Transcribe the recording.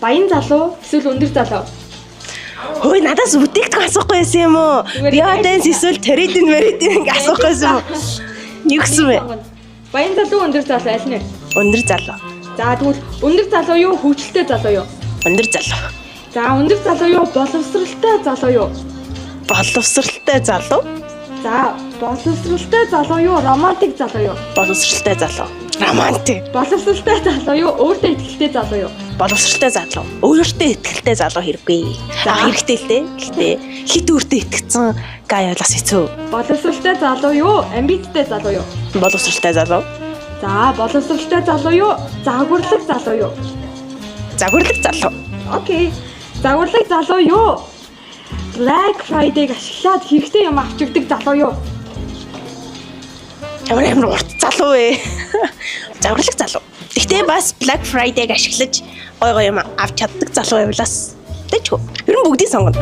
Баян залуу эсвэл өндөр залуу? Хөөе надаас бүтээгдэхүүн асуухгүй байсан юм уу? Биоденс эсвэл трейдинг мэридинг асуухгүй байсан юм. Юу гэсэн бэ? Баян залуу өндөр залуу аль нь? Өндөр залуу. За тэгвэл өндөр залуу юу хөвчлөлтэй залуу юу? Өндөр залуу. За өндөр залуу юу боловсралтай залуу юу? Боловсралтай залуу. За боловсралтай залуу юу романтик залуу юу? Боловсралтай залуу. Романтик. Боловсралтай залуу юу өөртөө итгэлтэй залуу юу? Боловсралтай залуу. Өөртөө итгэлтэй залуу хэрэггүй. Хэрэгтэй л дээ. Гэхдээ хит өөртөө итгэцэн гай бас хэцүү. Боловсралтай залуу юу амбицтай залуу юу? Боловсралтай залуу. За боловсралтай залуу юу загварлаг залуу юу? Загварлаг залуу. Окей. Загварлаг залуу юу? Black Friday-г ашиглаад хэрэгтэй юм авч өгдөг залуу юу? Ямар урт залуу вэ? Загварлаг залуу. Гэхдээ бас Black Friday-г ашиглаж гой гой юм авч чаддаг залуу явлаас. Тэжгүй. Ер нь бүгдийг сонгоно.